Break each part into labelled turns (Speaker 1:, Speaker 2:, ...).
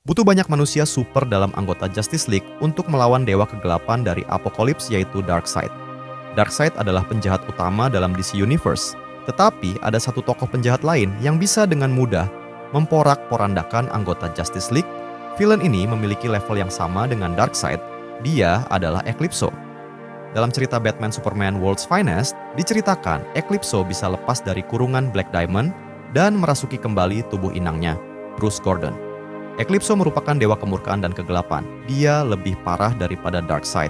Speaker 1: Butuh banyak manusia super dalam anggota Justice League untuk melawan dewa kegelapan dari Apokalips yaitu Darkseid. Darkseid adalah penjahat utama dalam DC Universe, tetapi ada satu tokoh penjahat lain yang bisa dengan mudah memporak-porandakan anggota Justice League. Villain ini memiliki level yang sama dengan Darkseid, dia adalah Eclipso. Dalam cerita Batman Superman World's Finest, diceritakan Eclipso bisa lepas dari kurungan Black Diamond dan merasuki kembali tubuh inangnya, Bruce Gordon. Eclipso merupakan dewa kemurkaan dan kegelapan. Dia lebih parah daripada Darkseid.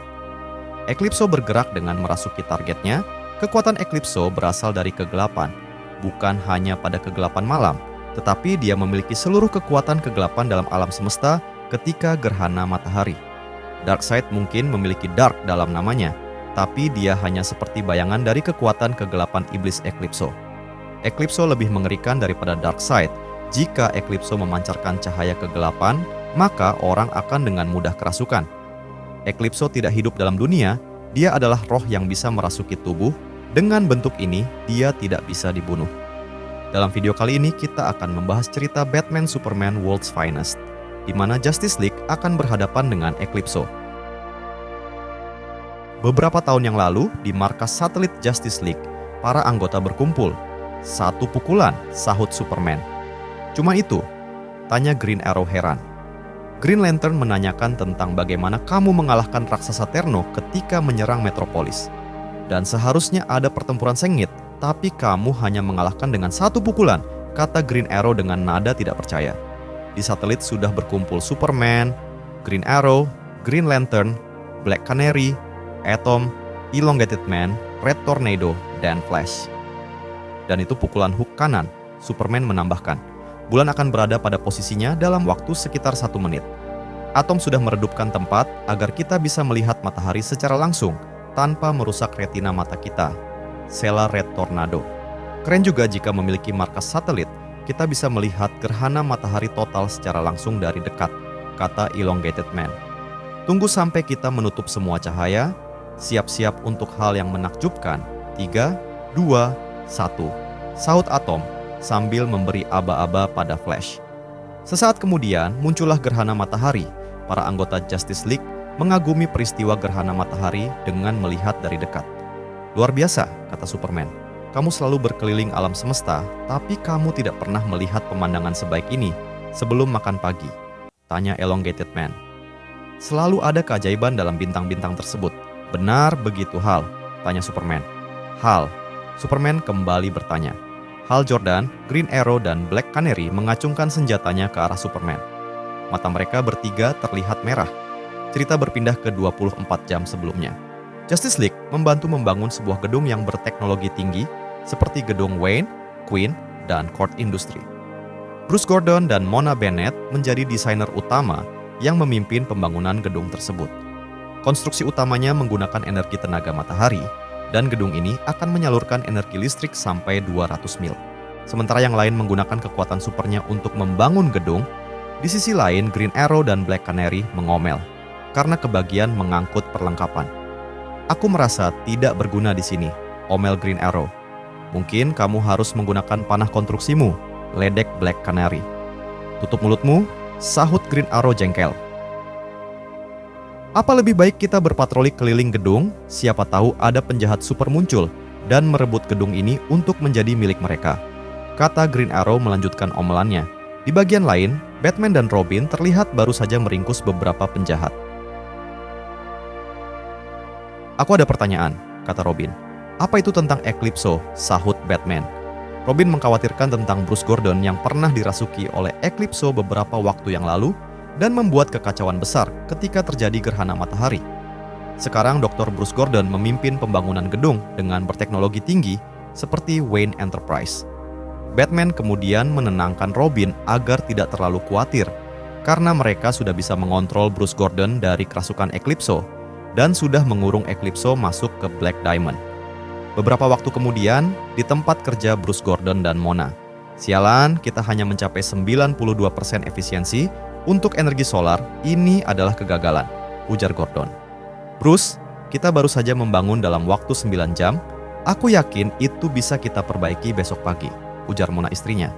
Speaker 1: Eclipso bergerak dengan merasuki targetnya. Kekuatan Eclipso berasal dari kegelapan, bukan hanya pada kegelapan malam, tetapi dia memiliki seluruh kekuatan kegelapan dalam alam semesta ketika gerhana matahari. Darkseid mungkin memiliki dark dalam namanya, tapi dia hanya seperti bayangan dari kekuatan kegelapan iblis Eclipso. Eclipso lebih mengerikan daripada Darkseid. Jika Eclipso memancarkan cahaya kegelapan, maka orang akan dengan mudah kerasukan. Eclipso tidak hidup dalam dunia, dia adalah roh yang bisa merasuki tubuh. Dengan bentuk ini, dia tidak bisa dibunuh. Dalam video kali ini, kita akan membahas cerita Batman Superman World's Finest, di mana Justice League akan berhadapan dengan Eclipso. Beberapa tahun yang lalu, di markas satelit Justice League, para anggota berkumpul. Satu pukulan, sahut Superman. Cuma itu, tanya Green Arrow heran. Green Lantern menanyakan tentang bagaimana kamu mengalahkan raksasa Terno ketika menyerang Metropolis. Dan seharusnya ada pertempuran sengit, tapi kamu hanya mengalahkan dengan satu pukulan, kata Green Arrow dengan nada tidak percaya. Di satelit sudah berkumpul Superman, Green Arrow, Green Lantern, Black Canary, Atom, Elongated Man, Red Tornado, dan Flash. Dan itu pukulan hook kanan, Superman menambahkan. Bulan akan berada pada posisinya dalam waktu sekitar 1 menit. Atom sudah meredupkan tempat agar kita bisa melihat matahari secara langsung tanpa merusak retina mata kita. Sela Red Tornado. Keren juga jika memiliki markas satelit, kita bisa melihat gerhana matahari total secara langsung dari dekat, kata Elongated Man. Tunggu sampai kita menutup semua cahaya, siap-siap untuk hal yang menakjubkan. 3, 2, 1. Sahut Atom sambil memberi aba-aba pada Flash. Sesaat kemudian muncullah gerhana matahari. Para anggota Justice League mengagumi peristiwa gerhana matahari dengan melihat dari dekat. Luar biasa, kata Superman. Kamu selalu berkeliling alam semesta, tapi kamu tidak pernah melihat pemandangan sebaik ini sebelum makan pagi, tanya Elongated Man. Selalu ada keajaiban dalam bintang-bintang tersebut. Benar begitu Hal? Tanya Superman. Hal, Superman kembali bertanya. Hal Jordan, Green Arrow, dan Black Canary mengacungkan senjatanya ke arah Superman. Mata mereka bertiga terlihat merah. Cerita berpindah ke 24 jam sebelumnya. Justice League membantu membangun sebuah gedung yang berteknologi tinggi seperti gedung Wayne, Queen, dan Court Industry. Bruce Gordon dan Mona Bennett menjadi desainer utama yang memimpin pembangunan gedung tersebut. Konstruksi utamanya menggunakan energi tenaga matahari, dan gedung ini akan menyalurkan energi listrik sampai 200 mil. Sementara yang lain menggunakan kekuatan supernya untuk membangun gedung, di sisi lain Green Arrow dan Black Canary mengomel karena kebagian mengangkut perlengkapan. Aku merasa tidak berguna di sini, omel Green Arrow. Mungkin kamu harus menggunakan panah konstruksimu, ledek Black Canary. Tutup mulutmu, sahut Green Arrow jengkel. Apa lebih baik kita berpatroli keliling gedung, siapa tahu ada penjahat super muncul dan merebut gedung ini untuk menjadi milik mereka, kata Green Arrow melanjutkan omelannya. Di bagian lain, Batman dan Robin terlihat baru saja meringkus beberapa penjahat. Aku ada pertanyaan, kata Robin. Apa itu tentang Eclipso, sahut Batman. Robin mengkhawatirkan tentang Bruce Gordon yang pernah dirasuki oleh Eclipso beberapa waktu yang lalu dan membuat kekacauan besar ketika terjadi gerhana matahari. Sekarang Dr. Bruce Gordon memimpin pembangunan gedung dengan berteknologi tinggi seperti Wayne Enterprise. Batman kemudian menenangkan Robin agar tidak terlalu khawatir karena mereka sudah bisa mengontrol Bruce Gordon dari kerasukan Eclipso dan sudah mengurung Eclipso masuk ke Black Diamond. Beberapa waktu kemudian, di tempat kerja Bruce Gordon dan Mona. Sialan, kita hanya mencapai 92% efisiensi. Untuk energi solar, ini adalah kegagalan, ujar Gordon. Bruce, kita baru saja membangun dalam waktu 9 jam. Aku yakin itu bisa kita perbaiki besok pagi, ujar Mona istrinya.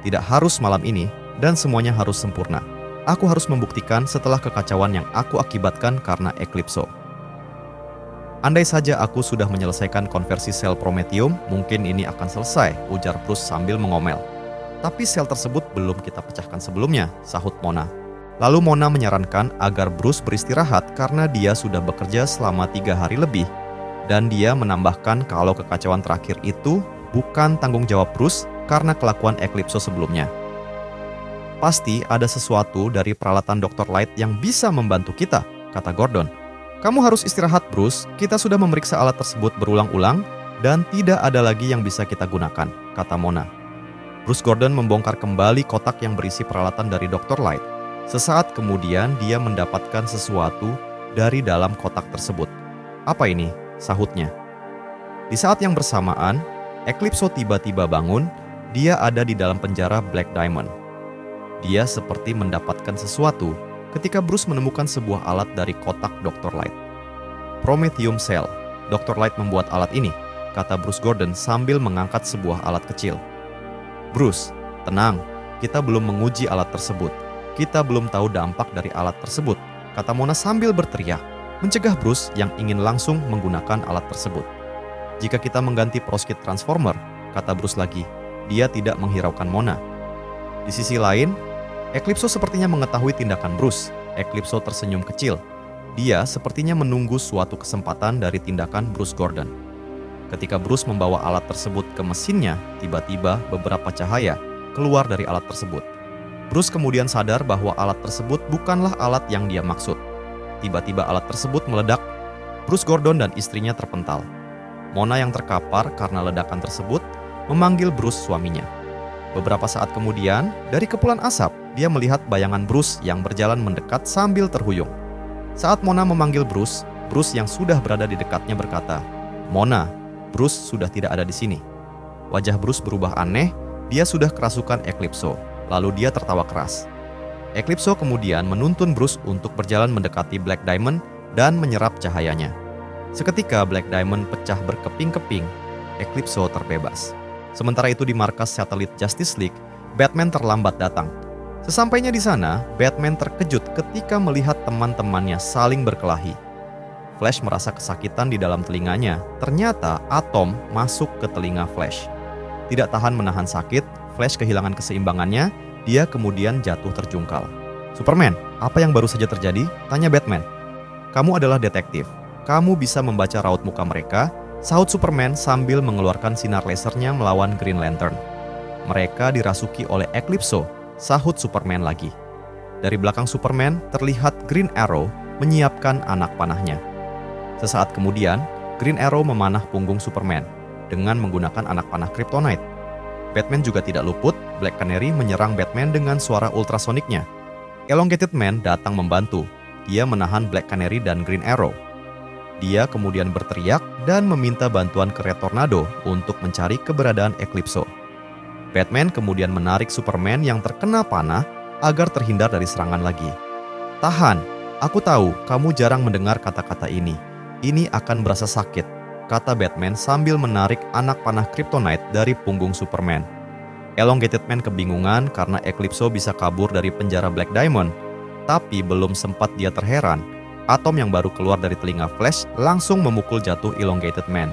Speaker 1: Tidak harus malam ini, dan semuanya harus sempurna. Aku harus membuktikan setelah kekacauan yang aku akibatkan karena Eclipso. Andai saja aku sudah menyelesaikan konversi sel Prometheum, mungkin ini akan selesai, ujar Bruce sambil mengomel. Tapi sel tersebut belum kita pecahkan sebelumnya, sahut Mona. Lalu Mona menyarankan agar Bruce beristirahat karena dia sudah bekerja selama 3 hari lebih. Dan dia menambahkan kalau kekacauan terakhir itu bukan tanggung jawab Bruce karena kelakuan Eclipso sebelumnya. Pasti ada sesuatu dari peralatan Dr. Light yang bisa membantu kita, kata Gordon. Kamu harus istirahat, Bruce. Kita sudah memeriksa alat tersebut berulang-ulang dan tidak ada lagi yang bisa kita gunakan, kata Mona. Bruce Gordon membongkar kembali kotak yang berisi peralatan dari Dr. Light. Sesaat kemudian dia mendapatkan sesuatu dari dalam kotak tersebut. Apa ini? Sahutnya. Di saat yang bersamaan, Eclipso tiba-tiba bangun. Dia ada di dalam penjara Black Diamond. Dia seperti mendapatkan sesuatu ketika Bruce menemukan sebuah alat dari kotak Dr. Light. Prometheum Cell. Dr. Light membuat alat ini, kata Bruce Gordon sambil mengangkat sebuah alat kecil. Bruce, tenang, kita belum menguji alat tersebut. Kita belum tahu dampak dari alat tersebut, kata Mona sambil berteriak, mencegah Bruce yang ingin langsung menggunakan alat tersebut. Jika kita mengganti Proskit Transformer, kata Bruce lagi, dia tidak menghiraukan Mona. Di sisi lain, Eclipso sepertinya mengetahui tindakan Bruce. Eclipso tersenyum kecil. Dia sepertinya menunggu suatu kesempatan dari tindakan Bruce Gordon. Ketika Bruce membawa alat tersebut ke mesinnya, tiba-tiba beberapa cahaya keluar dari alat tersebut. Bruce kemudian sadar bahwa alat tersebut bukanlah alat yang dia maksud. Tiba-tiba alat tersebut meledak. Bruce Gordon dan istrinya terpental. Mona yang terkapar karena ledakan tersebut memanggil Bruce suaminya. Beberapa saat kemudian, dari kepulan asap, dia melihat bayangan Bruce yang berjalan mendekat sambil terhuyung. Saat Mona memanggil Bruce, Bruce yang sudah berada di dekatnya berkata, "Mona, Bruce sudah tidak ada di sini." Wajah Bruce berubah aneh, dia sudah kerasukan Eclipso, lalu dia tertawa keras. Eclipso kemudian menuntun Bruce untuk berjalan mendekati Black Diamond dan menyerap cahayanya. Seketika Black Diamond pecah berkeping-keping, Eclipso terbebas. Sementara itu di markas satelit Justice League, Batman terlambat datang. Sesampainya di sana, Batman terkejut ketika melihat teman-temannya saling berkelahi. Flash merasa kesakitan di dalam telinganya. Ternyata Atom masuk ke telinga Flash. Tidak tahan menahan sakit, Flash kehilangan keseimbangannya, dia kemudian jatuh terjungkal. "Superman, apa yang baru saja terjadi?" tanya Batman. "Kamu adalah detektif. Kamu bisa membaca raut muka mereka," sahut Superman sambil mengeluarkan sinar lasernya melawan Green Lantern. "Mereka dirasuki oleh Eclipso," sahut Superman lagi. Dari belakang Superman terlihat Green Arrow menyiapkan anak panahnya. Sesaat kemudian, Green Arrow memanah punggung Superman dengan menggunakan anak panah Kryptonite. Batman juga tidak luput, Black Canary menyerang Batman dengan suara ultrasoniknya. Elongated Man datang membantu. Dia menahan Black Canary dan Green Arrow. Dia kemudian berteriak dan meminta bantuan ke Red Tornado untuk mencari keberadaan Eclipso. Batman kemudian menarik Superman yang terkena panah agar terhindar dari serangan lagi. "Tahan, aku tahu kamu jarang mendengar kata-kata ini. Ini akan berasa sakit," kata Batman sambil menarik anak panah Kryptonite dari punggung Superman. Elongated Man kebingungan karena Eclipso bisa kabur dari penjara Black Diamond. Tapi belum sempat dia terheran, Atom yang baru keluar dari telinga Flash langsung memukul jatuh Elongated Man.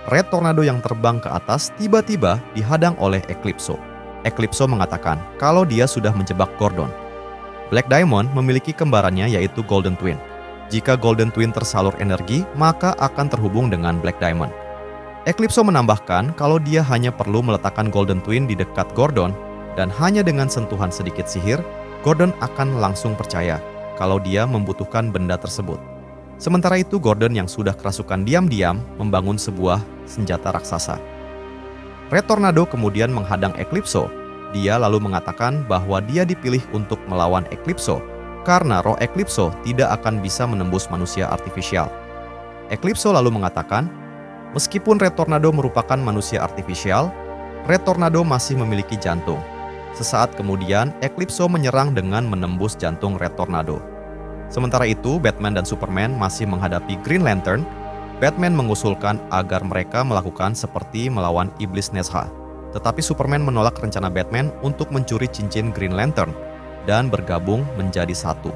Speaker 1: Red Tornado yang terbang ke atas tiba-tiba dihadang oleh Eclipso. Eclipso mengatakan kalau dia sudah menjebak Gordon. Black Diamond memiliki kembarannya yaitu Golden Twin. Jika Golden Twin tersalur energi, maka akan terhubung dengan Black Diamond. Eclipso menambahkan kalau dia hanya perlu meletakkan Golden Twin di dekat Gordon, dan hanya dengan sentuhan sedikit sihir, Gordon akan langsung percaya kalau dia membutuhkan benda tersebut. Sementara itu Gordon yang sudah kerasukan diam-diam membangun sebuah senjata raksasa. Red Tornado kemudian menghadang Eclipso. Dia lalu mengatakan bahwa dia dipilih untuk melawan Eclipso karena roh Eclipso tidak akan bisa menembus manusia artifisial. Eclipso lalu mengatakan, meskipun Red Tornado merupakan manusia artifisial, Red Tornado masih memiliki jantung. Sesaat kemudian, Eclipso menyerang dengan menembus jantung Red Tornado. Sementara itu, Batman dan Superman masih menghadapi Green Lantern. Batman mengusulkan agar mereka melakukan seperti melawan Iblis Nezha. Tetapi Superman menolak rencana Batman untuk mencuri cincin Green Lantern. dan bergabung menjadi satu.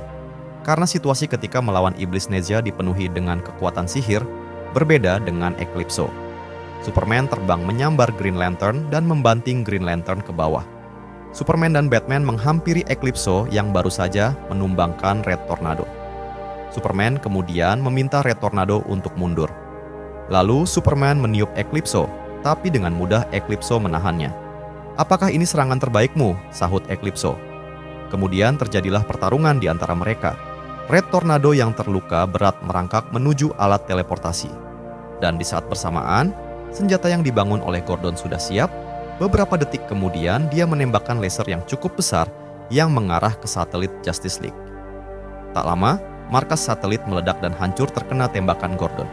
Speaker 1: Karena situasi ketika melawan iblis Nezha dipenuhi dengan kekuatan sihir, berbeda dengan Eclipso. Superman terbang menyambar Green Lantern dan membanting Green Lantern ke bawah. Superman dan Batman menghampiri Eclipso yang baru saja menumbangkan Red Tornado. Superman kemudian meminta Red Tornado untuk mundur. Lalu Superman meniup Eclipso, tapi dengan mudah Eclipso menahannya. "Apakah ini serangan terbaikmu?" sahut Eclipso. Kemudian terjadilah pertarungan di antara mereka. Red Tornado yang terluka berat merangkak menuju alat teleportasi. Dan di saat bersamaan, senjata yang dibangun oleh Gordon sudah siap. Beberapa detik kemudian dia menembakkan laser yang cukup besar yang mengarah ke satelit Justice League. Tak lama, markas satelit meledak dan hancur terkena tembakan Gordon.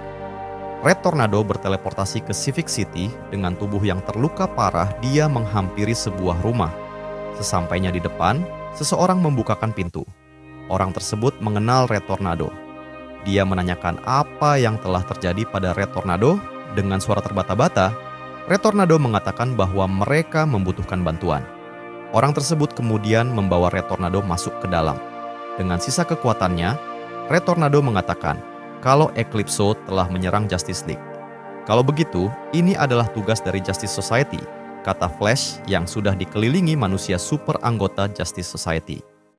Speaker 1: Red Tornado berteleportasi ke Civic City dengan tubuh yang terluka parah. Dia menghampiri sebuah rumah. Sesampainya di depan, seseorang membukakan pintu. Orang tersebut mengenal Red Tornado. Dia menanyakan apa yang telah terjadi pada Red Tornado. Dengan suara terbata-bata, Red Tornado mengatakan bahwa mereka membutuhkan bantuan. Orang tersebut kemudian membawa Red Tornado masuk ke dalam. Dengan sisa kekuatannya, Red Tornado mengatakan kalau Eclipso telah menyerang Justice League. "Kalau begitu, ini adalah tugas dari Justice Society," kata Flash yang sudah dikelilingi manusia super anggota Justice Society.